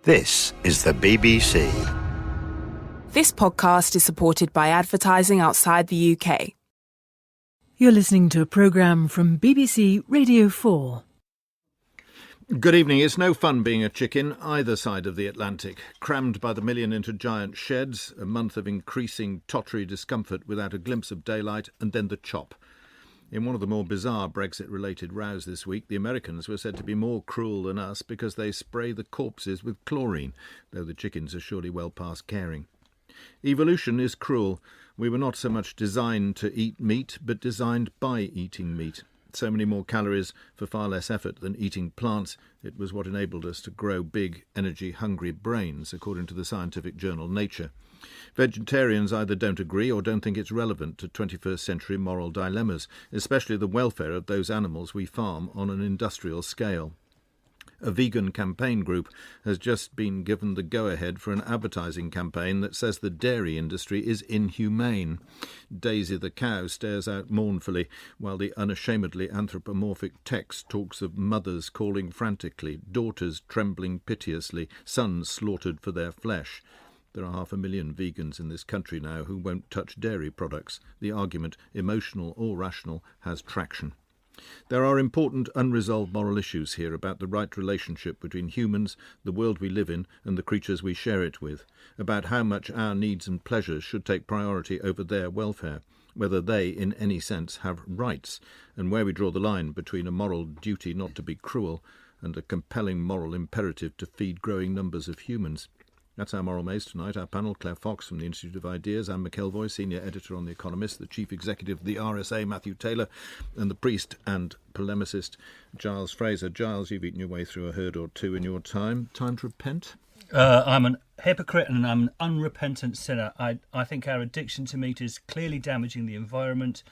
This is the BBC. This podcast is supported by advertising outside the UK. You're listening to a programme from BBC Radio 4. Good evening. It's no fun being a chicken either side of the Atlantic. Crammed by the million into giant sheds, a month of increasing tottery discomfort without a glimpse of daylight, and then the chop. In one of the more bizarre Brexit-related rows this week, the Americans were said to be more cruel than us because they spray the corpses with chlorine, though the chickens are surely well past caring. Evolution is cruel. We were not so much designed to eat meat, but designed by eating meat. So many more calories for far less effort than eating plants. It was what enabled us to grow big, energy-hungry brains, according to the scientific journal Nature. Vegetarians either don't agree or don't think it's relevant to 21st century moral dilemmas, especially the welfare of those animals we farm on an industrial scale. A vegan campaign group has just been given the go-ahead for an advertising campaign that says the dairy industry is inhumane. Daisy the cow stares out mournfully, while the unashamedly anthropomorphic text talks of mothers calling frantically, daughters trembling piteously, sons slaughtered for their flesh. There are 500,000 vegans in this country now who won't touch dairy products. The argument, emotional or rational, has traction. There are important unresolved moral issues here about the right relationship between humans, the world we live in, and the creatures we share it with, about how much our needs and pleasures should take priority over their welfare, whether they, in any sense, have rights, and where we draw the line between a moral duty not to be cruel and a compelling moral imperative to feed growing numbers of humans. That's our Moral Maze tonight. Our panel, Claire Fox from the Institute of Ideas, Anne McElvoy, Senior Editor on The Economist, the Chief Executive of the RSA, Matthew Taylor, and the priest and polemicist, Giles Fraser. Giles, you've eaten your way through a herd or two in your time. Time to repent? I'm an hypocrite and I'm an unrepentant sinner. I think our addiction to meat is clearly damaging the environment.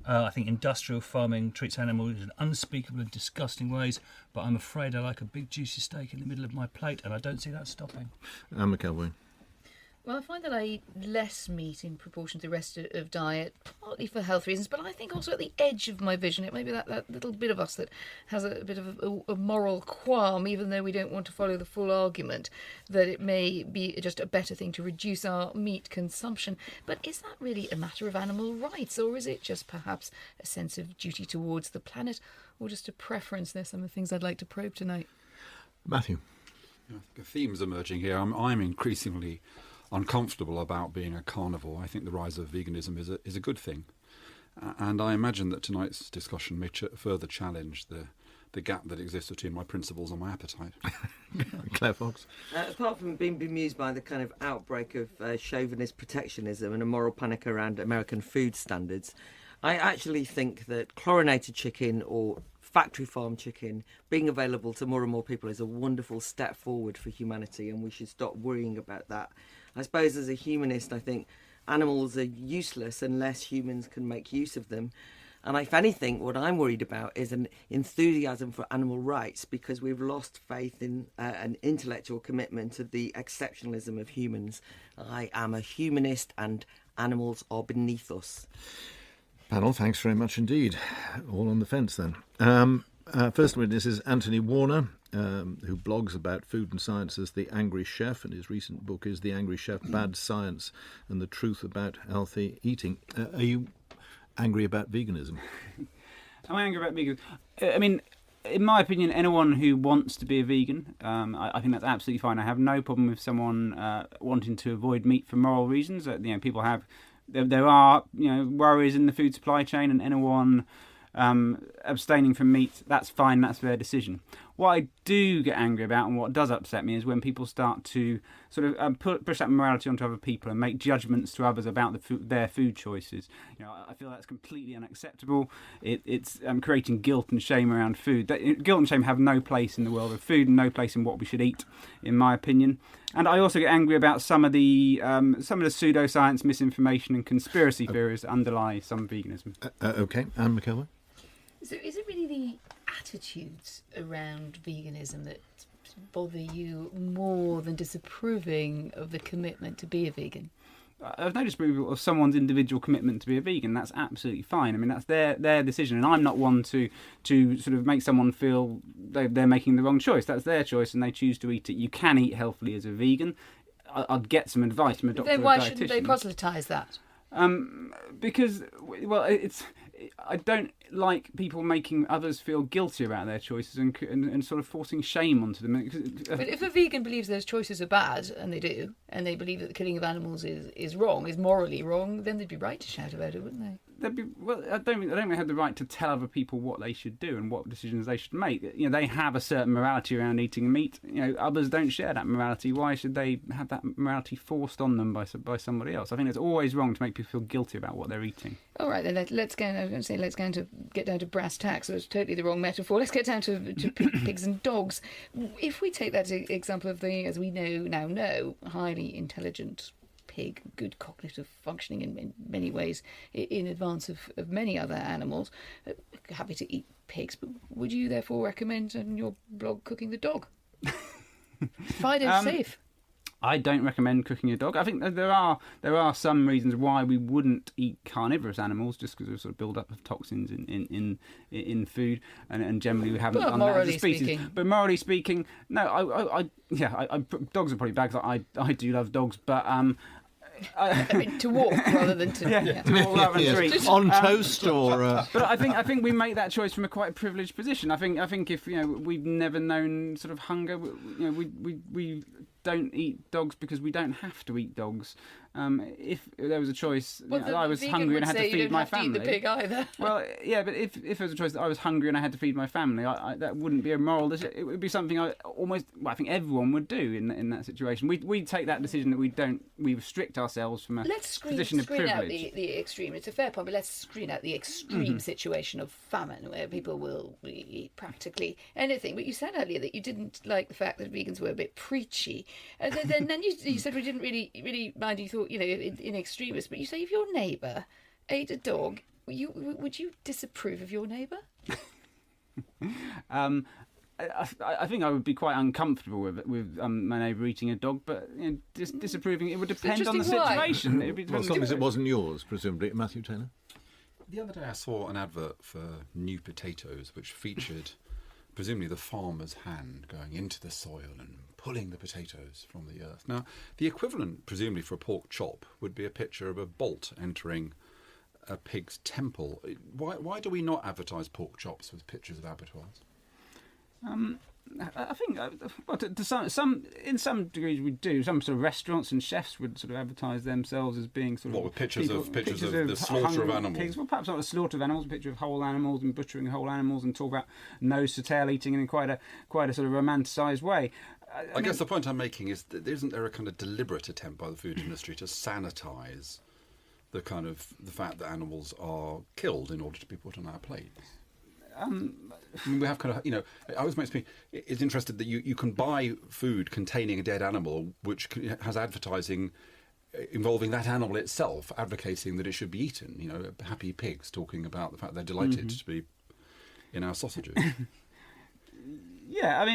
I think industrial farming treats animals in unspeakable and disgusting ways, but I'm afraid I like a big juicy steak in the middle of my plate, and I don't see that stopping. Anne McElvoy. Well, I find that I eat less meat in proportion to the rest of diet, partly for health reasons, but I think also at the edge of my vision. It may be that little bit of us that has a bit of a moral qualm, even though we don't want to follow the full argument, that it may be just a better thing to reduce our meat consumption. But is that really a matter of animal rights, or is it just perhaps a sense of duty towards the planet, or just a preference? There's some of the things I'd like to probe tonight. Matthew. The themes emerging here. I'm increasingly uncomfortable about being a carnivore. I think the rise of veganism is a good thing, and I imagine that tonight's discussion may further challenge the gap that exists between my principles and my appetite. Claire Fox. Apart from being bemused by the kind of outbreak of chauvinist protectionism and a moral panic around American food standards, I actually think that chlorinated chicken or factory farm chicken being available to more and more people is a wonderful step forward for humanity, and we should stop worrying about that. I suppose as a humanist, I think animals are useless unless humans can make use of them. And if anything, what I'm worried about is an enthusiasm for animal rights, because we've lost faith in an intellectual commitment to the exceptionalism of humans. I am a humanist and animals are beneath us. Panel, thanks very much indeed. All on the fence then. First witness is Anthony Warner, who blogs about food and science as The Angry Chef, and his recent book is The Angry Chef, Bad Science and the Truth About Healthy Eating. Are you angry about veganism? Am I angry about veganism? I mean, in my opinion, anyone who wants to be a vegan, I think that's absolutely fine. I have no problem with someone wanting to avoid meat for moral reasons. People have... There are, worries in the food supply chain, and anyone abstaining from meat, that's fine, that's their decision. What I do get angry about, and what does upset me, is when people start to sort of push that morality onto other people and make judgments to others about their food choices. I feel that's completely unacceptable. It's creating guilt and shame around food. Guilt and shame have no place in the world of food and no place in what we should eat, in my opinion. And I also get angry about some of the pseudoscience, misinformation and conspiracy theories that underlie some veganism. Okay, Anne McElvoy. So is it really the attitudes around veganism that bother you more than disapproving of the commitment to be a vegan? I've no disapproval of someone's individual commitment to be a vegan. That's absolutely fine. I mean, that's their decision, and I'm not one to sort of make someone feel they're making the wrong choice. That's their choice, and they choose to eat it. You can eat healthily as a vegan. I'd get some advice from a doctor or a dietitian. Then why shouldn't they proselytise that? Because, well, I don't like people making others feel guilty about their choices and sort of forcing shame onto them. But if a vegan believes those choices are bad, and they do, and they believe that the killing of animals is wrong, is morally wrong, then they'd be right to shout about it, wouldn't they? I don't think they have the right to tell other people what they should do and what decisions they should make. You know, they have a certain morality around eating meat. You know, others don't share that morality. Why should they have that morality forced on them by somebody else? I think it's always wrong to make people feel guilty about what they're eating. All right, then let's get down to brass tacks. So it's totally the wrong metaphor. Let's get down to pigs and dogs. If we take that example of the, as we know, highly intelligent pig, good cognitive functioning in many ways, in advance of many other animals, happy to eat pigs, but would you therefore recommend on your blog cooking the dog? Fido's safe. I don't recommend cooking a dog. I think there are some reasons why we wouldn't eat carnivorous animals, just because of sort of build up of toxins in food, and generally we haven't done that as a species. Speaking. But morally speaking, no, dogs are probably bad because I do love dogs, but I mean, to walk rather than to to walk rather than to eat. On toast or. But I think we make that choice from a quite privileged position. I think if we've never known sort of hunger, we don't eat dogs because we don't have to eat dogs. If there was a choice, I was hungry and I had to feed my family. Eat the pig either. Well, yeah, but if there was a choice that I was hungry and I had to feed my family, that wouldn't be a moral decision. It would be something I think everyone would do in that situation. We take that decision that we restrict ourselves from a position of privilege. Let's screen out the extreme. It's a fair point, but let's screen out the extreme situation of famine, where people will eat practically anything. But you said earlier that you didn't like the fact that vegans were a bit preachy. Then you said we didn't really mind. You thought, in extremis, but you say if your neighbour ate a dog, would you disapprove of your neighbour? I think I would be quite uncomfortable with my neighbour eating a dog, but disapproving, it would depend on the situation. As long as it wasn't yours, presumably. Matthew Taylor? The other day I saw an advert for new potatoes which featured presumably the farmer's hand going into the soil and pulling the potatoes from the earth. Now, the equivalent, presumably, for a pork chop would be a picture of a bolt entering a pig's temple. Why do we not advertise pork chops with pictures of abattoirs? I think, to some in some degrees we do. Some sort of restaurants and chefs would sort of advertise themselves as being sort of with pictures of the slaughter of animals. Pigs. Well, perhaps not the slaughter of animals, a picture of whole animals and butchering whole animals, and talk about nose to tail eating in quite a sort of romanticised way. I guess the point I'm making is that isn't there a kind of deliberate attempt by the food industry to sanitise the fact that animals are killed in order to be put on our plates? We have kind of, it always makes me is interested that you can buy food containing a dead animal which has advertising involving that animal itself advocating that it should be eaten. Happy pigs talking about the fact they're delighted to be in our sausages. Yeah, I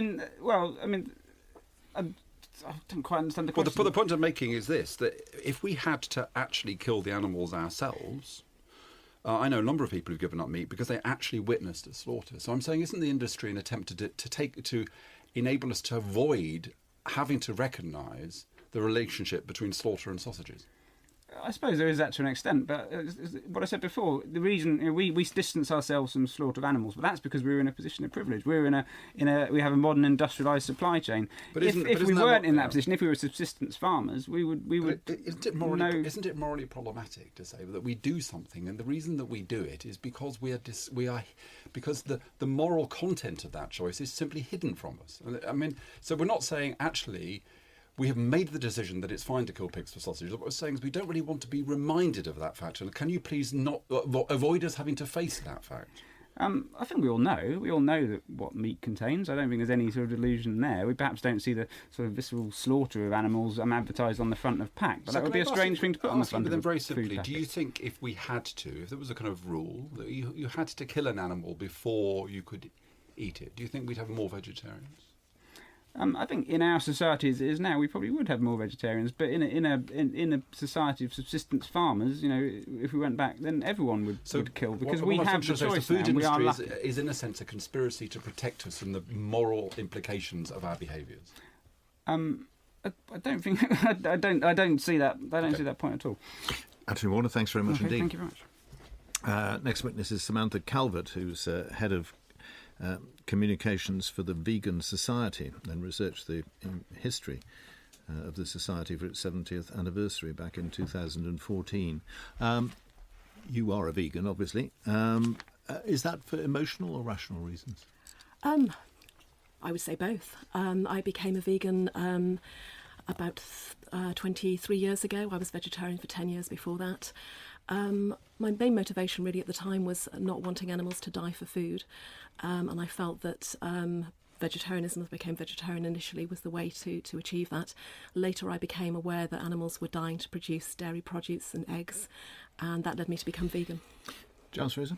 don't quite understand the question. Well, the point I'm making is this, that if we had to actually kill the animals ourselves, I know a number of people who've given up meat because they actually witnessed a slaughter. So I'm saying, isn't the industry an attempt to enable us to avoid having to recognise the relationship between slaughter and sausages? I suppose there is that to an extent, but what I said before, the reason we distance ourselves from slaughter of animals, but that's because we're in a position of privilege. We have a modern industrialised supply chain. But if we weren't in that position, if we were subsistence farmers, we would. Isn't it morally problematic to say that we do something, and the reason that we do it is because because the moral content of that choice is simply hidden from us. I mean, so we're not saying actually. We have made the decision that it's fine to kill pigs for sausage. What we're saying is we don't really want to be reminded of that fact. And can you please not avoid us having to face that fact? I think we all know. We all know that what meat contains. I don't think there's any sort of delusion there. We perhaps don't see the sort of visceral slaughter of animals advertised on the front of pack. But that would be a strange thing to put on the front of a very simply, food packet. do you think if we had to, if there was a kind of rule that you had to kill an animal before you could eat it, do you think we'd have more vegetarians? I think in our society as it is now, we probably would have more vegetarians. But in a society of subsistence farmers, if we went back, then everyone would kill because we have the choice. The food now, industry is in a sense a conspiracy to protect us from the moral implications of our behaviours. I don't think I don't see that. I don't see that point at all. Anthony Warner, thanks very much indeed. Thank you very much. Next witness is Samantha Calvert, who's head of communications for the Vegan Society and researched the history of the society for its 70th anniversary back in 2014. You are a vegan, obviously. Is that for emotional or rational reasons? I would say both. I became a vegan about 23 years ago. I was vegetarian for 10 years before that. My main motivation really at the time was not wanting animals to die for food, and I felt that vegetarianism, I became vegetarian initially, was the way to achieve that. Later I became aware that animals were dying to produce dairy produce and eggs, and that led me to become vegan. Giles Fraser?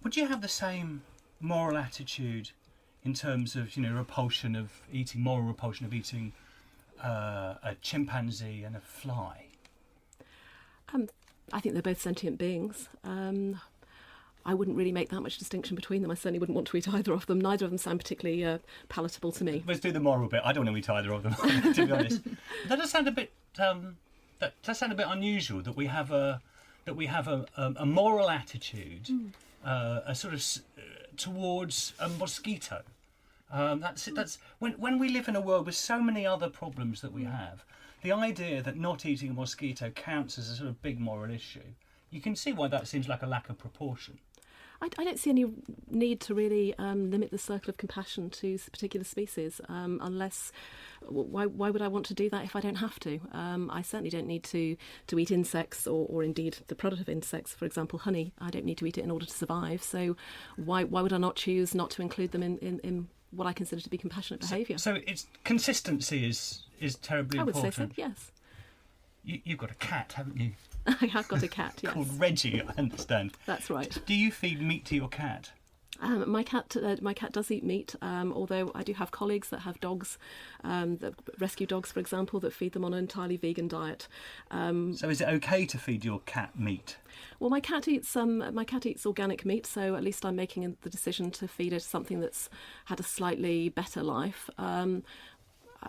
Would you have the same moral attitude in terms of, moral repulsion of eating a chimpanzee and a fly? I think they're both sentient beings. I wouldn't really make that much distinction between them. I certainly wouldn't want to eat either of them. Neither of them sound particularly palatable to me. Let's do the moral bit. I don't want to eat either of them, to be honest. That does sound a bit. That does sound a bit unusual that we have a moral attitude, a sort of towards a mosquito. That's when we live in a world with so many other problems that we have. The idea that not eating a mosquito counts as a sort of big moral issue, you can see why that seems like a lack of proportion. I don't see any need to really limit the circle of compassion to particular species, unless why would I want to do that if I don't have to? I certainly don't need to eat insects or indeed the product of insects, for example, honey. I don't need to eat it in order to survive. So why would I not choose not to include them in what I consider to be compassionate behaviour? So it's consistency is terribly important. I would say so, yes. You've got a cat, haven't you? I have got a cat, yes. Called Reggie, I understand. That's right. Do you feed meat to your cat? My cat does eat meat, although I do have colleagues that have dogs, that rescue dogs, for example, that feed them on an entirely vegan diet. So is it okay to feed your cat meat? Well, my cat eats organic meat, so at least I'm making the decision to feed it something that's had a slightly better life. I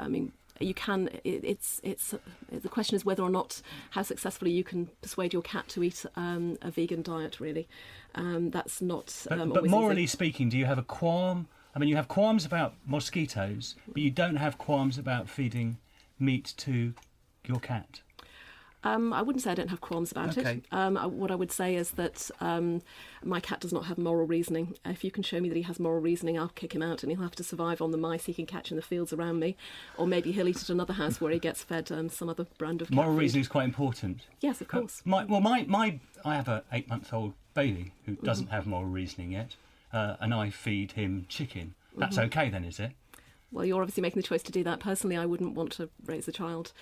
mean, you can. The question is whether or not how successfully you can persuade your cat to eat a vegan diet. Really, that's not. But morally speaking, do you have a qualm? I mean, you have qualms about mosquitoes, but you don't have qualms about feeding meat to your cat. I wouldn't say I don't have qualms about it. What I would say is that my cat does not have moral reasoning. If you can show me that he has moral reasoning, I'll kick him out and he'll have to survive on the mice he can catch in the fields around me. Or maybe he'll eat at another house where he gets fed some other brand of cat moral food. Reasoning is quite important. Yes, of course. I have an 8-month-old baby who doesn't have moral reasoning yet, and I feed him chicken. That's okay then, is it? Well, you're obviously making the choice to do that. Personally, I wouldn't want to raise a child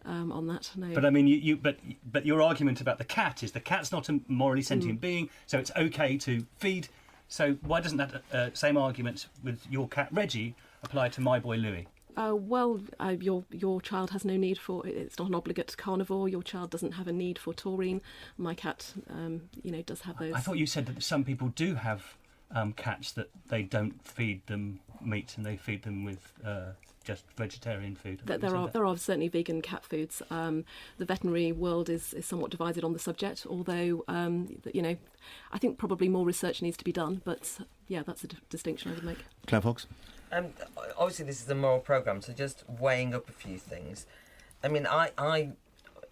on that. No. But I mean, but your argument about the cat is the cat's not a morally sentient being, so it's okay to feed. So why doesn't that same argument with your cat Reggie apply to my boy Louis? Your child has no need for it's not an obligate carnivore. Your child doesn't have a need for taurine. My cat, does have those. I thought you said that some people do have cats that they don't feed them meat and they feed them with just vegetarian food. There are certainly vegan cat foods. The veterinary world is somewhat divided on the subject, although I think probably more research needs to be done. But yeah, that's a distinction I would make. Claire Fox? Obviously, this is a moral programme, so just weighing up a few things. I mean,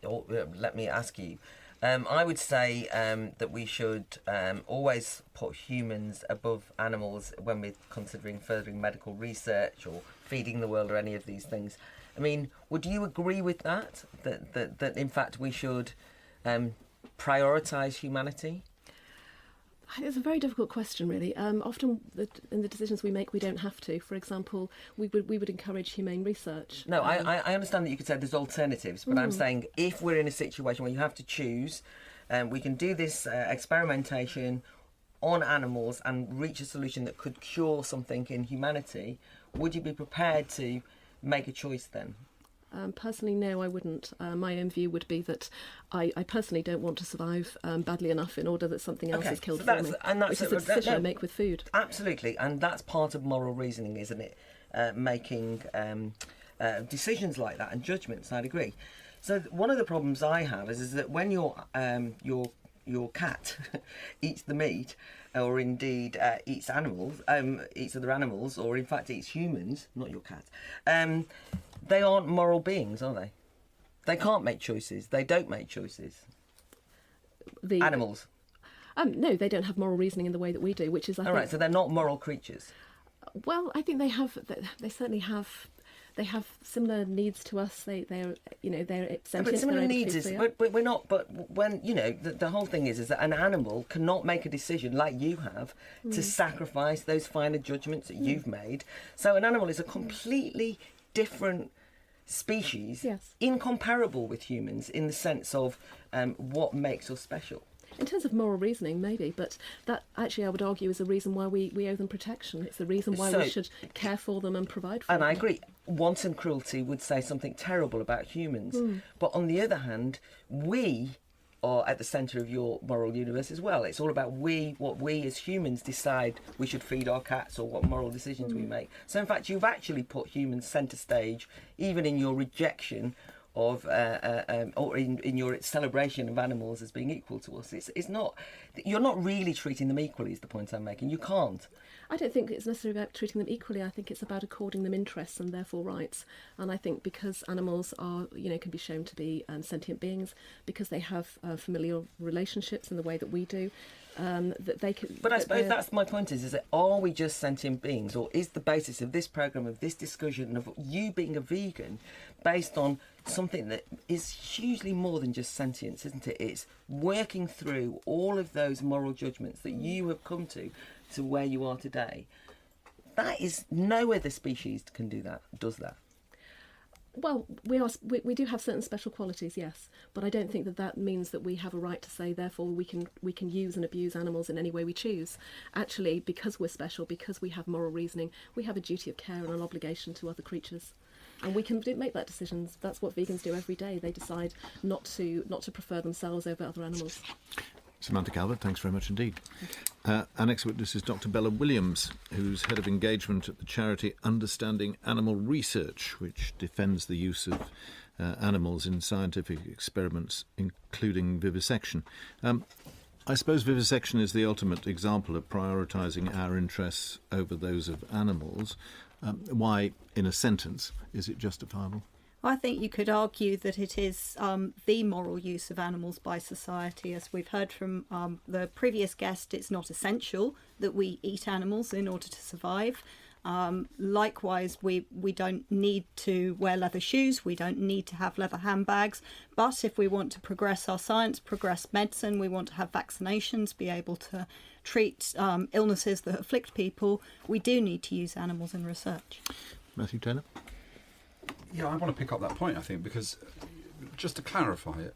let me ask you. I would say that we should always put humans above animals when we're considering furthering medical research or feeding the world or any of these things. I mean, would you agree with that? That in fact we should prioritise humanity? It's a very difficult question, really. Often in the decisions we make, we don't have to. For example, we would encourage humane research. No, I understand that you could say there's alternatives, but I'm saying if we're in a situation where you have to choose, we can do this experimentation, on animals and reach a solution that could cure something in humanity, would you be prepared to make a choice then? Personally, no, I wouldn't. My own view would be that I personally don't want to survive badly enough in order that something else is killed for me. And that's which is a decision I make with food. Absolutely, and that's part of moral reasoning, isn't it? Making decisions like that and judgments. I'd agree. So one of the problems I have is that when your cat eats the meat, or indeed eats animals, eats other animals, or in fact eats humans, not your cat, they aren't moral beings, are they? They can't make choices. They don't make choices. The animals. No, they don't have moral reasoning in the way that we do, which is, I think... All right, so they're not moral creatures. Well, I think they have. They certainly have. They have similar needs to us. They're sentient. But similar needs is, but we're not. But when the whole thing is that an animal cannot make a decision like you have to sacrifice those finer judgments that you've made. So an animal is a completely different species, incomparable with humans in the sense of what makes us special. In terms of moral reasoning, maybe, but that actually I would argue is the reason why we owe them protection. It's the reason why we should care for them and provide for them. And I agree. Wanton cruelty would say something terrible about humans. But on the other hand, we are at the centre of your moral universe as well. It's all about what we as humans decide we should feed our cats or what moral decisions we make. So in fact, you've actually put humans centre stage, even in your rejection of or in your celebration of animals as being equal to us. It's not, you're not really treating them equally is the point I'm making. You can't. I don't think it's necessarily about treating them equally. I think it's about according them interests and therefore rights. And I think because animals are, can be shown to be sentient beings, because they have familial relationships in the way that we do, that they can... But I suppose that's my point is that are we just sentient beings, or is the basis of this programme, of this discussion, of you being a vegan, based on something that is hugely more than just sentience, isn't it? It's working through all of those moral judgments that you have come to where you are today. That is, no other species can do that, does that. Well, we do have certain special qualities, yes, but I don't think that means that we have a right to say, therefore, we can use and abuse animals in any way we choose. Actually, because we're special, because we have moral reasoning, we have a duty of care and an obligation to other creatures. And we can make that decision. That's what vegans do every day. They decide not to prefer themselves over other animals. Samantha Calvert, thanks very much indeed. Our next witness is Dr. Bella Williams, who's head of engagement at the charity Understanding Animal Research, which defends the use of animals in scientific experiments, including vivisection. I suppose vivisection is the ultimate example of prioritising our interests over those of animals. Why, in a sentence, is it justifiable? I think you could argue that it is the moral use of animals by society. As we've heard from the previous guest, it's not essential that we eat animals in order to survive. Likewise, we don't need to wear leather shoes, we don't need to have leather handbags, but if we want to progress our science, progress medicine, we want to have vaccinations, be able to treat illnesses that afflict people, we do need to use animals in research. Matthew Taylor? Yeah, I want to pick up that point, I think, because just to clarify it,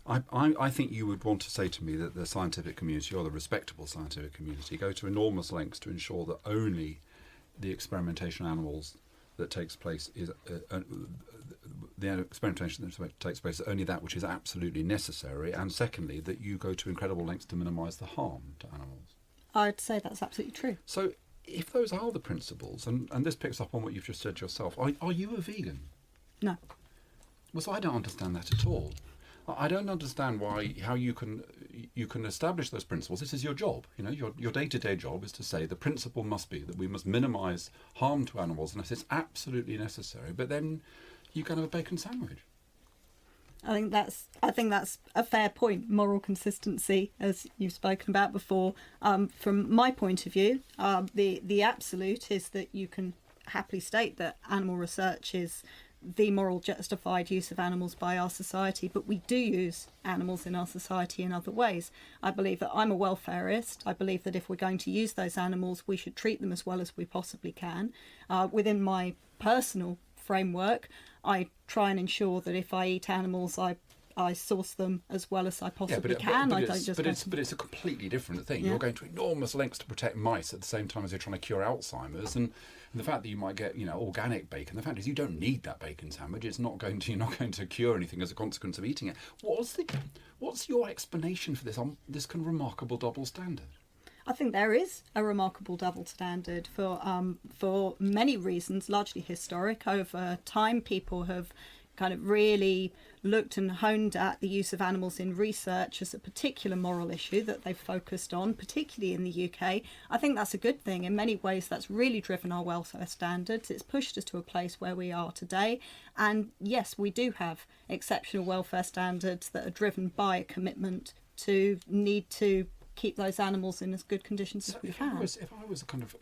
I think you would want to say to me that the scientific community, or the respectable scientific community, go to enormous lengths to ensure that only the experimentation animals that takes place is the experimentation that takes place is only that which is absolutely necessary, and secondly, that you go to incredible lengths to minimise the harm to animals. I'd say that's absolutely true. So if those are the principles, and this picks up on what you've just said yourself, are you a vegan? No. Well, so I don't understand that at all. I don't understand how you can establish those principles. This is your job. Your day-to-day job is to say the principle must be that we must minimise harm to animals unless it's absolutely necessary. But then you can have a bacon sandwich. I think that's a fair point. Moral consistency, as you've spoken about before. From my point of view, the absolute is that you can happily state that animal research is the moral justified use of animals by our society, but we do use animals in our society in other ways. I believe that I'm a welfareist. I believe that if we're going to use those animals, we should treat them as well as we possibly can. Within my personal framework, I try and ensure that if I eat animals, I I source them as well as I possibly can. But it's a completely different thing. You're going to enormous lengths to protect mice at the same time as you're trying to cure Alzheimer's, and the fact that you might get organic bacon. The fact is you don't need that bacon sandwich. You're not going to cure anything as a consequence of eating it. What's your explanation for this kind of remarkable double standard? I think there is a remarkable double standard for many reasons, largely historic. Over time, people have kind of really looked and honed at the use of animals in research as a particular moral issue that they've focused on, particularly in the UK. I think that's a good thing. In many ways, that's really driven our welfare standards. It's pushed us to a place where we are today. And yes, we do have exceptional welfare standards that are driven by a commitment to need to keep those animals in as good conditions as we can. If I was kind of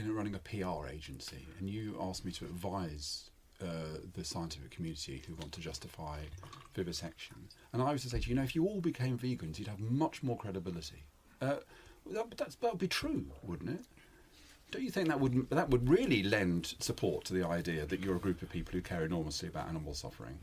running a PR agency and you asked me to advise the scientific community who want to justify vivisection, and I was to say to you, if you all became vegans, you'd have much more credibility. That would be true, wouldn't it? Don't you think that would really lend support to the idea that you're a group of people who care enormously about animal suffering?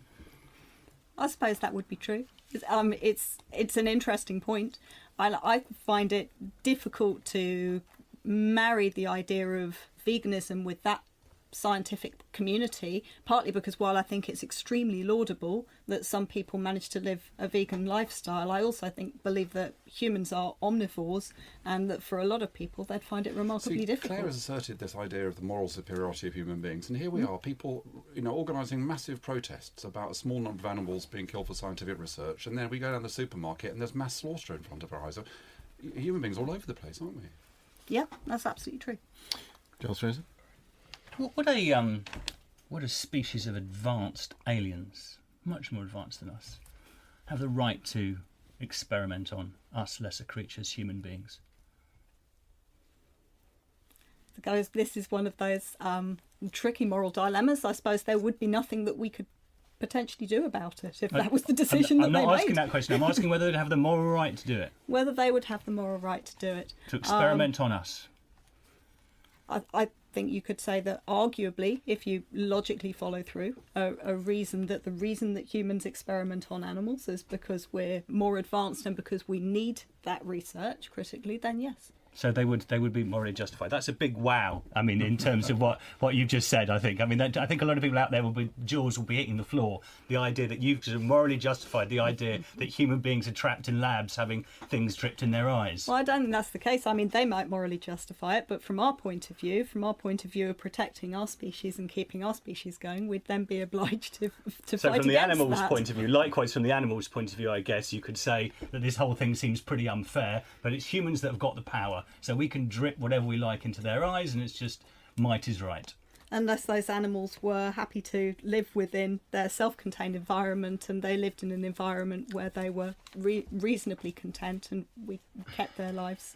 I suppose that would be true. It's an interesting point. I find it difficult to marry the idea of veganism with that scientific community, partly because while I think it's extremely laudable that some people manage to live a vegan lifestyle, I also believe that humans are omnivores, and that for a lot of people they'd find it remarkably difficult. Claire has asserted this idea of the moral superiority of human beings, and here we are, people organising massive protests about a small number of animals being killed for scientific research, and then we go down the supermarket and there's mass slaughter in front of our eyes. Human beings all over the place, aren't we? Yeah, that's absolutely true. Giles Fraser? Would a species of advanced aliens, much more advanced than us, have the right to experiment on us lesser creatures, human beings? This is one of those tricky moral dilemmas. I suppose there would be nothing that we could potentially do about it if that was the decision I'm that they made. I'm not asking that question. I'm asking whether they'd have the moral right to do it. Whether they would have the moral right to do it. To experiment on us. I think you could say that arguably, if you logically follow through, the reason that humans experiment on animals is because we're more advanced and because we need that research critically, then yes. So they would be morally justified. That's a big wow. I mean, in terms of what you've just said, I think. I mean, I think a lot of people out there jaws will be hitting the floor. The idea that you've morally justified the idea that human beings are trapped in labs having things dripped in their eyes. Well, I don't think that's the case. I mean, they might morally justify it, but from our point of view of protecting our species and keeping our species going, we'd then be obliged to fight against that. So from the animals' point of view, likewise from the animals' point of view, I guess you could say that this whole thing seems pretty unfair, but it's humans that have got the power. So we can drip whatever we like into their eyes, and it's just might is right. Unless those animals were happy to live within their self-contained environment and they lived in an environment where they were reasonably content, and we kept their lives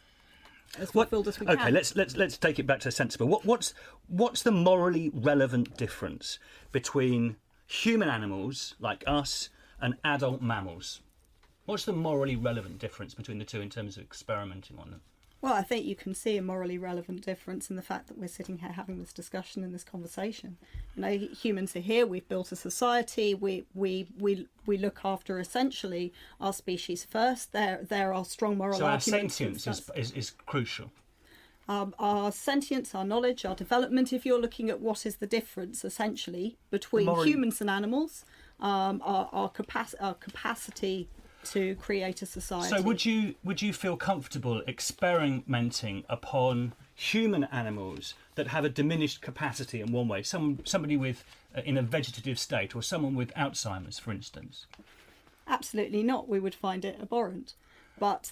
as fulfilled as we can. Okay, let's take it back to sensible. What's the morally relevant difference between human animals like us and adult mammals? What's the morally relevant difference between the two in terms of experimenting on them? Well, I think you can see a morally relevant difference in the fact that we're sitting here having this discussion and this conversation. Humans are here. We've built a society. We look after essentially our species first. There are strong moral arguments. So our sentience is crucial. Our sentience, our knowledge, our development. If you're looking at what is the difference essentially between humans and animals, our capacity to create a society. So would you feel comfortable experimenting upon human animals that have a diminished capacity in one way, somebody with in a vegetative state, or someone with Alzheimer's, for instance? Absolutely not. We would find it abhorrent. But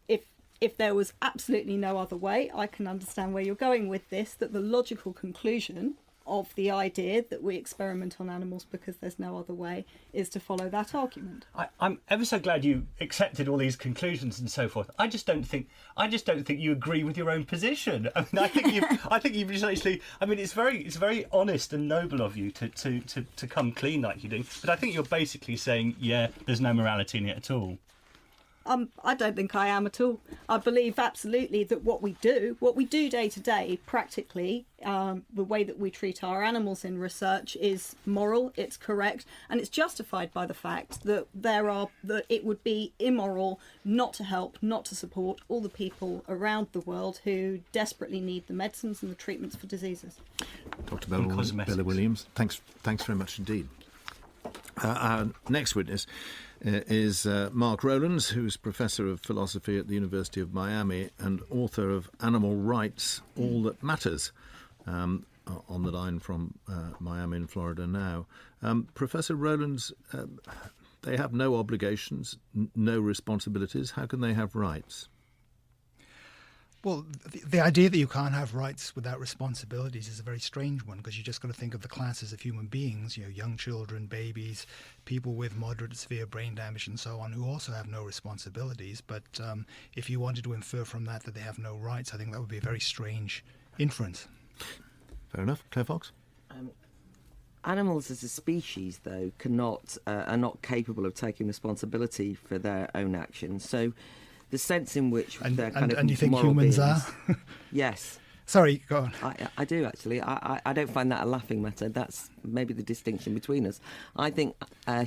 if there was absolutely no other way, I can understand where you're going with this, that the logical conclusion of the idea that we experiment on animals because there's no other way is to follow that argument. I'm ever so glad you accepted all these conclusions and so forth. I just don't think you agree with your own position. I mean, I think you've just actually. I mean, it's very honest and noble of you to come clean like you do. But I think you're basically saying, yeah, there's no morality in it at all. I don't think I am at all. I believe absolutely that what we do day to day, practically, the way that we treat our animals in research is moral, it's correct, and it's justified by the fact that that it would be immoral not to help, not to support all the people around the world who desperately need the medicines and the treatments for diseases. Dr. Bella Williams, thanks very much indeed. Our next witness is Mark Rowlands, who's Professor of Philosophy at the University of Miami and author of Animal Rights, All That Matters, on the line from Miami in Florida now. Professor Rowlands, they have no obligations, no responsibilities. How can they have rights? Well, the idea that you can't have rights without responsibilities is a very strange one, because you just got to think of the classes of human beings, young children, babies, people with moderate to severe brain damage and so on, who also have no responsibilities. But if you wanted to infer from that they have no rights, I think that would be a very strange inference. Fair enough. Claire Fox? Animals as a species, though, are not capable of taking responsibility for their own actions. So the sense in which they're kind of and you think moral humans beings, are? Yes. Sorry, go on. I do, actually. I don't find that a laughing matter. That's maybe the distinction between us. I think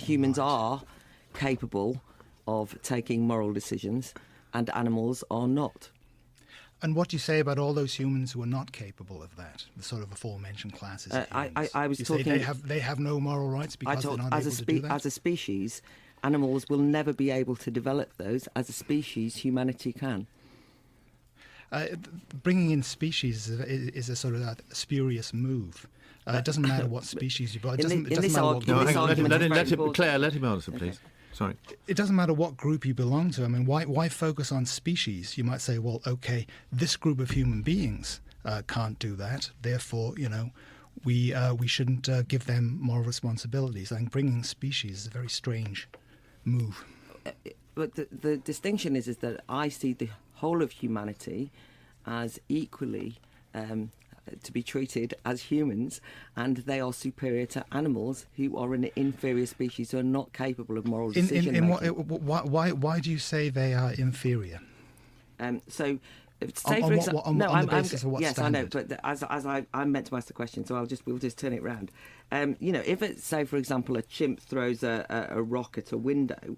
humans are capable of taking moral decisions and animals are not. And what do you say about all those humans who are not capable of that, the sort of aforementioned classes of humans? I was you talking... Say they have no moral rights because they're not able to do that? As a species, animals will never be able to develop those. As a species, humanity can. Bringing in species is a sort of a spurious move. It doesn't matter what species you buy. It doesn't matter what group. Claire, let him answer, please. Okay. Sorry. It doesn't matter what group you belong to. I mean, why focus on species? You might say, well, okay, this group of human beings can't do that. Therefore, we shouldn't give them moral responsibilities. I think bringing species is a very strange move. But the distinction is that I see the whole of humanity as equally to be treated as humans, and they are superior to animals who are an inferior species who are not capable of moral decision making. Why do you say they are inferior? So, say on for example, on the basis of what yes, standard? I know, but as I meant to ask the question, so we'll just turn it round. If it's, say for example, a chimp throws a rock at a window,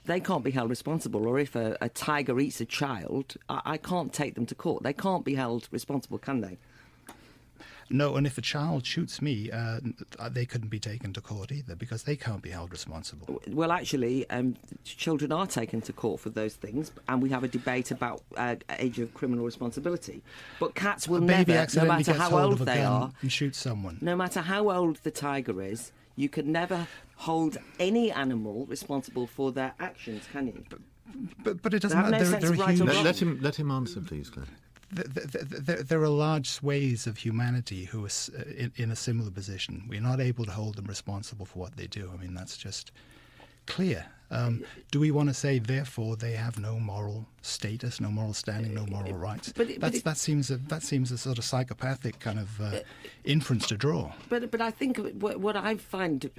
they can't be held responsible. Or if a tiger eats a child, I can't take them to court. They can't be held responsible, can they? No, and if a child shoots me, they couldn't be taken to court either, because they can't be held responsible. Well, actually, children are taken to court for those things, and we have a debate about age of criminal responsibility. But cats will never, no matter how old they are, and shoot someone. No matter how old the tiger is, you can never hold any animal responsible for their actions, can you? But it doesn't matter. Let him answer, please, Claire. There are large swathes of humanity who are in a similar position. We're not able to hold them responsible for what they do. I mean, that's just clear. Do we want to say, therefore, they have no moral status, no moral standing, no moral rights? That seems a sort of psychopathic kind of inference to draw. But I think what I find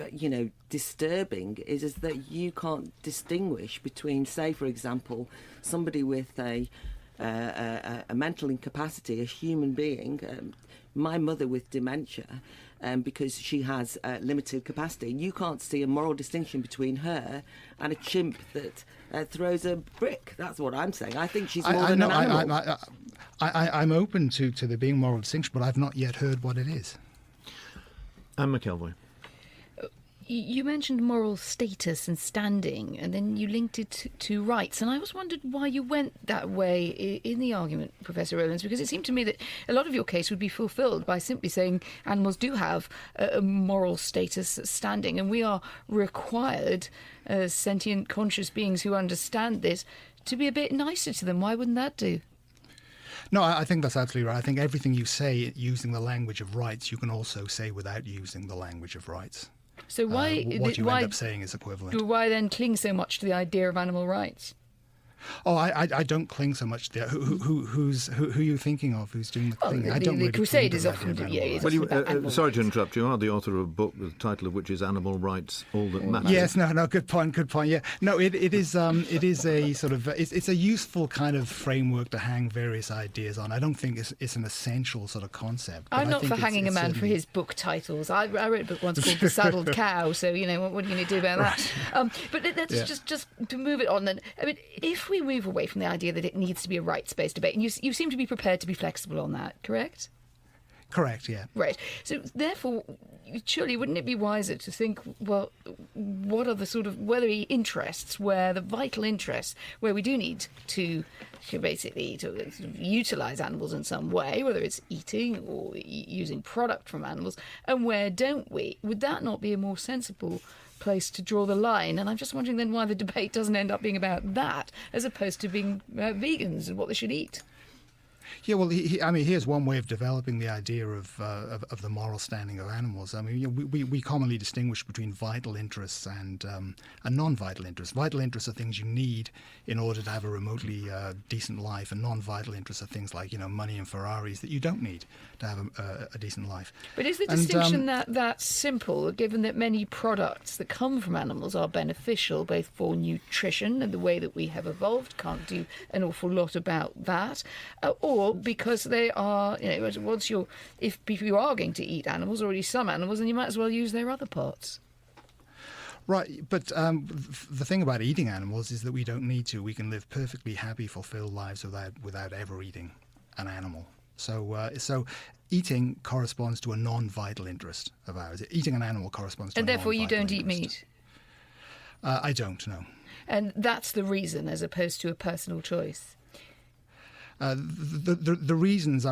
disturbing is that you can't distinguish between, say, for example, somebody with a mental incapacity, a human being, my mother with dementia, because she has limited capacity. You can't see a moral distinction between her and a chimp that throws a brick. That's what I'm saying. I think she's more than an animal. I'm open to there being moral distinction, but I've not yet heard what it is. Anne McElvoy. You mentioned moral status and standing, and then you linked it to rights. And I always wondered why you went that way in the argument, Professor Rowlands, because it seemed to me that a lot of your case would be fulfilled by simply saying animals do have a moral status, standing, and we are required, as sentient, conscious beings who understand this, to be a bit nicer to them. Why wouldn't that do? No, I think that's absolutely right. I think everything you say using the language of rights, you can also say without using the language of rights. So why what you end up saying is equivalent. Why then cling so much to the idea of animal rights? Oh, I don't cling so much to that. Who are you thinking of? Who's doing the clinging? I don't the really crusade cling is to the often idea of yeah, animal it's rights. often about animal Sorry to rights. interrupt. You are the author of a book, the title of which is Animal Rights, All That Matters. Yes, no, good point. Yeah, no, it is a sort of it's a useful kind of framework to hang various ideas on. I don't think it's an essential sort of concept. But I'm I not think for hanging a man for his book titles. I wrote a book once called The Saddled Cow, so what are you going to do about that? But let's just to move it on then. I mean, if we move away from the idea that it needs to be a rights-based debate, and you seem to be prepared to be flexible on that, correct? Correct, yeah. Right. So therefore, surely wouldn't it be wiser to think, well, what are the sort of interests, where the vital interests, where we do need to basically to sort of utilise animals in some way, whether it's eating or using product from animals, and where don't we? Would that not be a more sensible place to draw the line? And I'm just wondering then why the debate doesn't end up being about that as opposed to being vegans and what they should eat. Yeah, well, here's one way of developing the idea of the moral standing of animals. I mean, we commonly distinguish between vital interests and non-vital interests. Vital interests are things you need in order to have a remotely decent life, and non-vital interests are things like money and Ferraris that you don't need to have a decent life. But is the distinction that simple, given that many products that come from animals are beneficial both for nutrition and the way that we have evolved, can't do an awful lot about that, or because they are, if you are going to eat animals, or at least some animals, then you might as well use their other parts. Right, but the thing about eating animals is that we don't need to. We can live perfectly happy, fulfilled lives without ever eating an animal. So eating corresponds to a non-vital interest of ours. Eating an animal corresponds to and a therefore you don't non-vital eat interest. meat? I don't, no. And that's the reason, as opposed to a personal choice? The reasons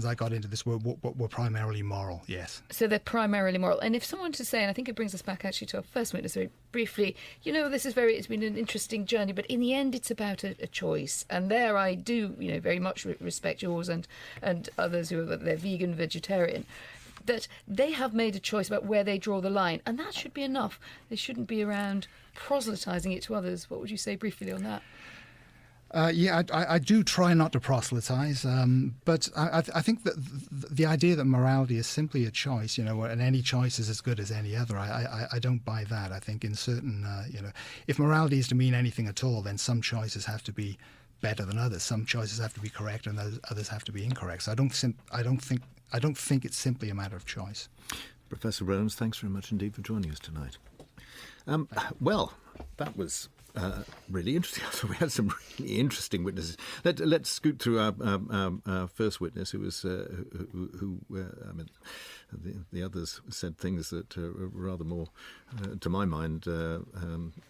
I got into this were primarily moral, yes. So they're primarily moral. And if someone to say, and I think it brings us back actually to our first witness very briefly, it's been an interesting journey, but in the end it's about a choice. And there I do, very much respect yours and others who are they're vegan, vegetarian, that they have made a choice about where they draw the line. And that should be enough. They shouldn't be around proselytising it to others. What would you say briefly on that? I do try not to proselytise, but I think that the idea that morality is simply a choice, and any choice is as good as any other, I don't buy that. I think in certain, if morality is to mean anything at all, then some choices have to be better than others. Some choices have to be correct, and others have to be incorrect. So I don't think it's simply a matter of choice. Professor Rowlands, thanks very much indeed for joining us tonight. Well, that was really interesting. So we had some really interesting witnesses. Let's scoot through our first witness, who was the others said things that are rather more, to my mind,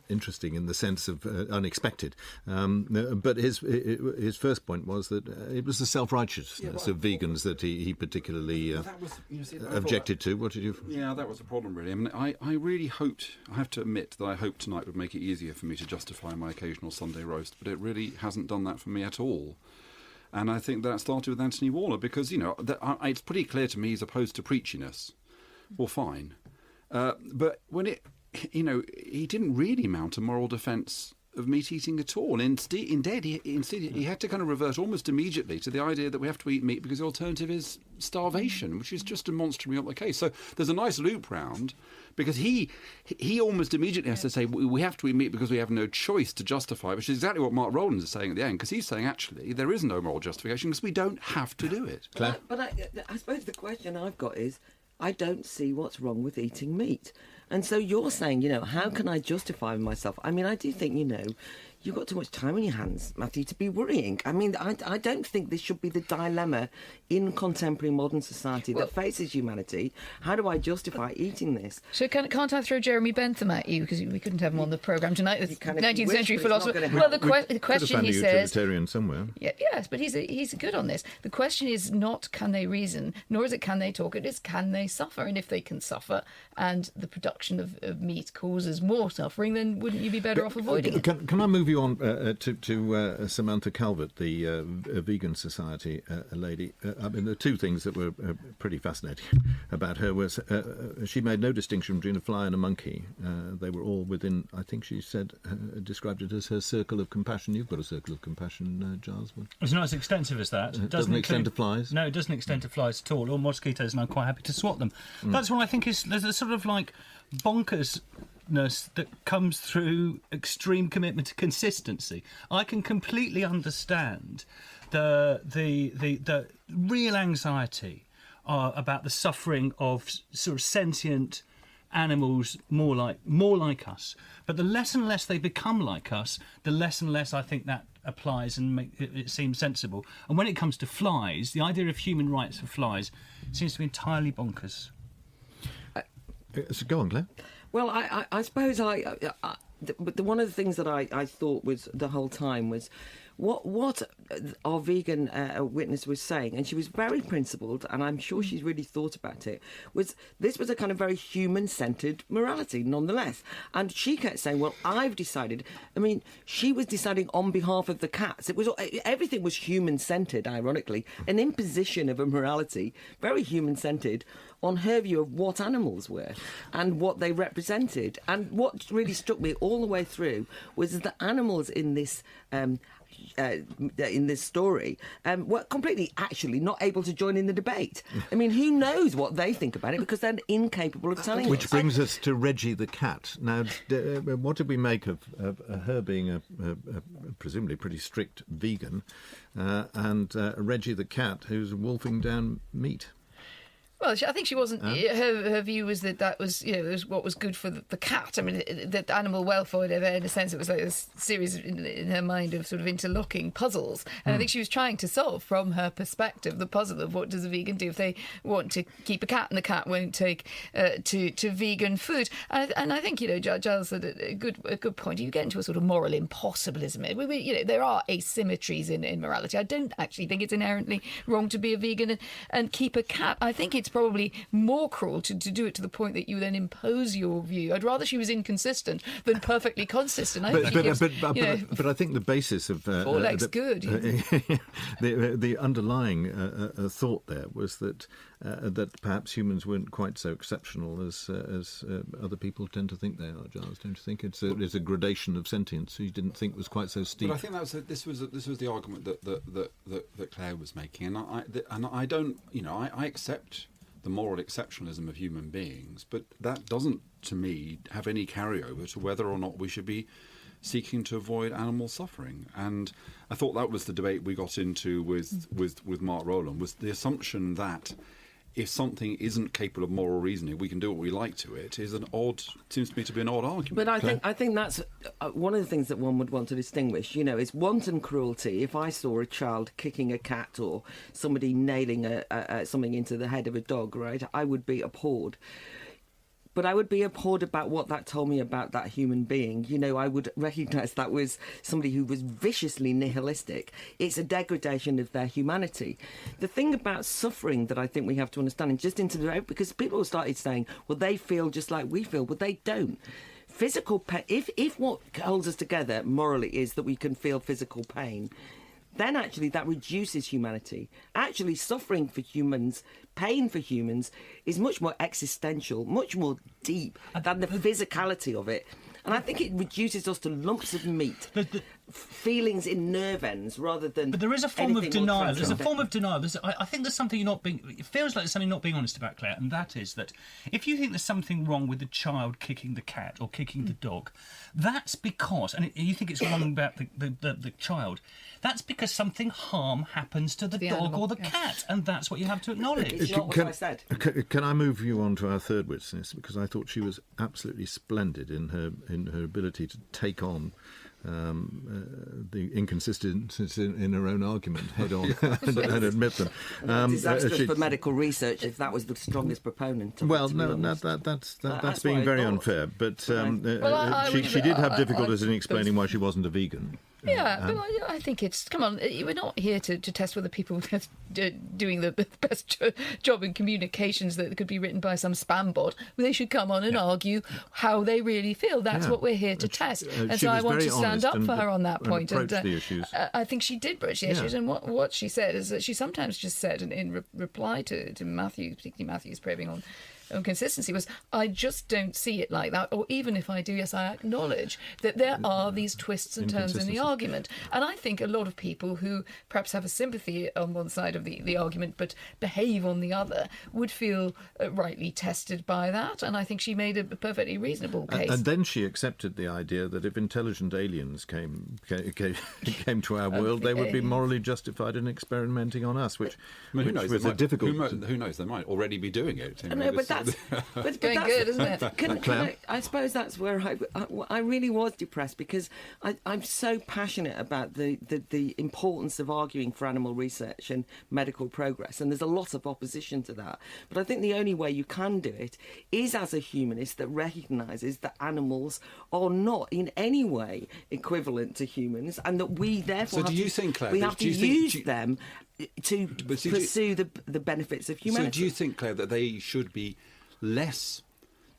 interesting in the sense of unexpected. But his first point was that it was the self-righteousness of vegans that he particularly objected to. What did you? Yeah, that was the problem, really. I mean, I really hoped. I have to admit that I hoped tonight would make it easier for me to justify my occasional Sunday roast, but it really hasn't done that for me at all. And I think that started with Anthony Waller, because, it's pretty clear to me he's opposed to preachiness. Well, fine. But when he didn't really mount a moral defence of meat eating at all. Instead, he had to kind of revert almost immediately to the idea that we have to eat meat because the alternative is starvation, which is just demonstrably not the case. So there's a nice loop round, because he almost immediately has to say we have to eat meat because we have no choice to justify, which is exactly what Mark Rowlands is saying at the end, because he's saying actually there is no moral justification because we don't have to do it. Claire? But I suppose the question I've got is, I don't see what's wrong with eating meat. And so you're saying, how can I justify myself? I mean, I do think, you've got too much time on your hands, Matthew, to be worrying. I mean, I don't think this should be the dilemma in contemporary modern society that faces humanity. How do I justify eating this? So can't I throw Jeremy Bentham at you, because we couldn't have him on the programme tonight, the 19th century philosopher. Well, the question he says, utilitarian somewhere. Yes, but he's good on this. The question is not can they reason, nor is it can they talk. It is can they suffer, and if they can suffer, and the production production of meat causes more suffering, then wouldn't you be better off avoiding it? Can I move you on to Samantha Calvert, the Vegan Society lady? I mean, the two things that were pretty fascinating about her was she made no distinction between a fly and a monkey. They were all within, I think she said, described it as her circle of compassion. You've got a circle of compassion, Giles. It's not as extensive as that. It doesn't extend to flies? No, it doesn't extend to flies at all, or mosquitoes, and I'm quite happy to swat them. That's what I think is, there's a sort of like bonkersness that comes through extreme commitment to consistency. I can completely understand the real anxiety about the suffering of sort of sentient animals more like us. But the less and less they become like us, the less and less I think that applies and make it seems sensible. And when it comes to flies, the idea of human rights for flies seems to be entirely bonkers. So go on, Claire. Well, I suppose one of the things that I thought was the whole time was what our vegan witness was saying, and she was very principled, and I'm sure she's really thought about it, was this was a kind of very human-centred morality nonetheless. And she kept saying, well, I've decided, I mean, she was deciding on behalf of the cats. Everything was human-centred, ironically, an imposition of a morality, very human-centred, on her view of what animals were and what they represented. And what really struck me all the way through was that animals in this story were completely actually not able to join in the debate. I mean, who knows what they think about it, because they're incapable of telling us. Which brings us to Reggie the cat. Now, what did we make of her being a presumably pretty strict vegan, and Reggie the cat who's wolfing down meat? Well, I think she wasn't. Her view was that was, was what was good for the cat. I mean, that animal welfare, in a sense, it was like a series in her mind of sort of interlocking puzzles. And I think she was trying to solve, from her perspective, the puzzle of what does a vegan do if they want to keep a cat and the cat won't take to vegan food. And I think Giles said a good point. You get into a sort of moral impossibilism. There are asymmetries in morality. I don't actually think it's inherently wrong to be a vegan and keep a cat. I think it's probably more cruel to do it to the point that you then impose your view. I'd rather she was inconsistent than perfectly consistent. But I think the basis of four legs good. The underlying thought there was that perhaps humans weren't quite so exceptional as other people tend to think they are. Giles, don't you think it's a gradation of sentience? You didn't think was quite so steep. But I think this was the argument that Claire was making, and I don't, I accept the moral exceptionalism of human beings, but that doesn't, to me, have any carryover to whether or not we should be seeking to avoid animal suffering. And I thought that was the debate we got into with Mark Rowland, was the assumption that if something isn't capable of moral reasoning, we can do what we like to it, seems to me to be an odd argument. But I think that's one of the things that one would want to distinguish, is wanton cruelty. If I saw a child kicking a cat or somebody nailing something into the head of a dog, right, I would be appalled. But I would be appalled about what that told me about that human being. I would recognise that was somebody who was viciously nihilistic. It's a degradation of their humanity. The thing about suffering that I think we have to understand, and just into the, because people started saying, well, they feel just like we feel, but they don't. Physical pain, if what holds us together morally is that we can feel physical pain, then actually that reduces humanity. Actually, suffering for humans, pain for humans, is much more existential, much more deep than the physicality of it. And I think it reduces us to lumps of meat, feelings in nerve ends, rather than. But there is a form of denial. There's a form of denial. I think there's something you're not being. It feels like there's something not being honest about, Claire, and that is that if you think there's something wrong with the child kicking the cat or kicking the dog, that's because, and you think it's wrong about the child, that's because something harm happens to the dog animal, or the cat, and that's what you have to acknowledge. It's not what I said. Can I move you on to our third witness, because I thought she was absolutely splendid in her ability to take on the inconsistencies in her own argument head on and admit them. Disastrous for medical research if that was the strongest proponent. Well, that's being very unfair. But she did have difficulties in explaining why she wasn't a vegan. Yeah, but I think it's... Come on, we're not here to test whether people are doing the best job in communications that could be written by some spam bot. They should come on and argue how they really feel. That's what we're here to test. And so I want to stand up for her on that point. And the issues. I think she did broach the issues. And what she said is that she sometimes just said, in reply to Matthew, particularly Matthew's probing on consistency, was, I just don't see it like that. Or even if I do, yes, I acknowledge that there are these twists and turns in the argument. And I think a lot of people who perhaps have a sympathy on one side of the argument but behave on the other would feel rightly tested by that. And I think she made a perfectly reasonable case. And then she accepted the idea that if intelligent aliens came to our world, they would be morally justified in experimenting on us, which who knows? was a difficult... Who knows? They might already be doing it. No, but that's going good, isn't it? I suppose that's where I really was depressed, because I'm so passionate about the importance of arguing for animal research and medical progress, and there's a lot of opposition to that. But I think the only way you can do it is as a humanist that recognises that animals are not in any way equivalent to humans, and that we therefore have to use them to pursue the benefits of humanity. So do you think, Claire, that they should be less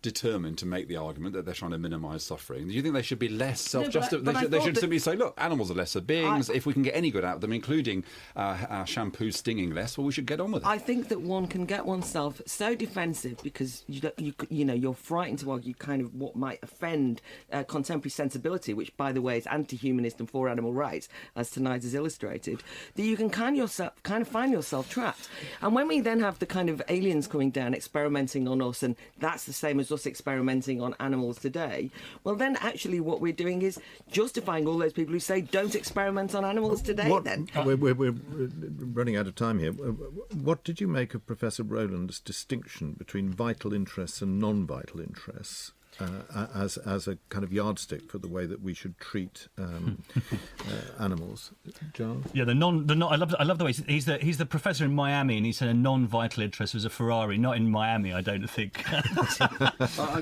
determined to make the argument that they're trying to minimise suffering? Do you think they should be less self-justified? They should simply say, look, animals are lesser beings. If we can get any good out of them, including our shampoo stinging less, well, we should get on with it. I think that one can get oneself so defensive because you're frightened to argue kind of what might offend contemporary sensibility, which, by the way, is anti-humanist and for animal rights, as tonight has illustrated, that you can kind of find yourself trapped. And when we then have the kind of aliens coming down, experimenting on us, and that's the same as us experimenting on animals today, well, then actually what we're doing is justifying all those people who say don't experiment on animals today. We're running out of time here. What did you make of Professor Rowland's distinction between vital interests and non-vital interests as a kind of yardstick for the way that we should treat animals? John? Yeah, I love the way he's the professor in Miami, and he said a non-vital interest was a Ferrari, not in Miami, I don't think.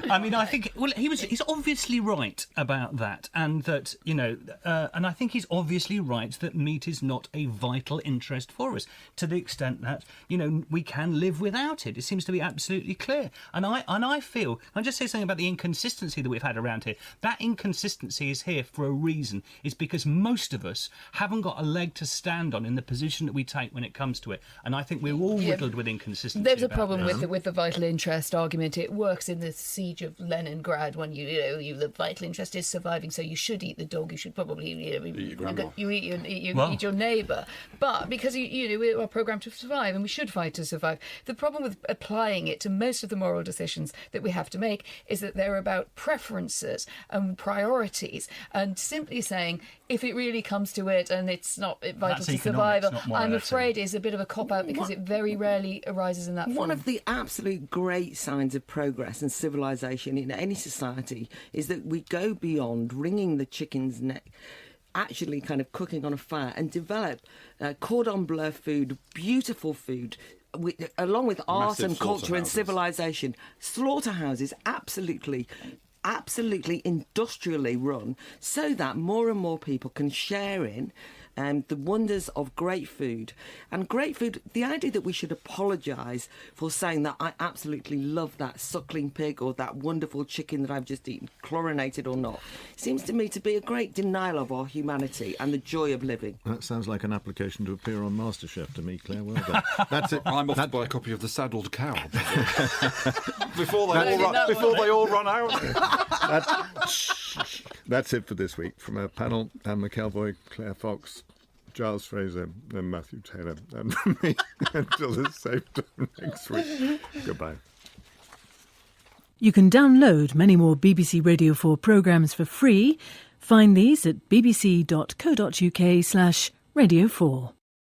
I mean, I think he's obviously right about that, and that and I think he's obviously right that meat is not a vital interest for us, to the extent that we can live without it. It seems to be absolutely clear, and I feel, I'll just say something about the inconsistency that we've had around here. That inconsistency is here for a reason. It's because most of us haven't got a leg to stand on in the position that we take when it comes to it, and I think we're all riddled with inconsistency. There's a problem with the vital interest argument. It works in the siege of Leningrad when the vital interest is surviving, so you should eat the dog, you should probably eat your neighbour, but because we are programmed to survive and we should fight to survive. The problem with applying it to most of the moral decisions that we have to make is that they're about preferences and priorities, and simply saying if it really comes to it and it's not vital to survival, I'm afraid is a bit of a cop-out, because it very rarely arises in that form. One of the absolute great signs of progress and civilization in any society is that we go beyond wringing the chicken's neck, actually kind of cooking on a fire, and develop cordon bleu food, beautiful food, along with art and culture and civilization. Slaughterhouses, absolutely industrially run, so that more and more people can share in the wonders of great food. And great food, the idea that we should apologise for saying that I absolutely love that suckling pig or that wonderful chicken that I've just eaten, chlorinated or not, seems to me to be a great denial of our humanity and the joy of living. That sounds like an application to appear on MasterChef to me, Claire. Well done. That's it. I'm off to buy a copy of The Saddled Cow before they all run out. That's it for this week. From our panel, Anne McElvoy, Claire Fox, Giles Fraser and Matthew Taylor. And from me, until the same time next week. Goodbye. You can download many more BBC Radio 4 programmes for free. Find these at bbc.co.uk/Radio 4.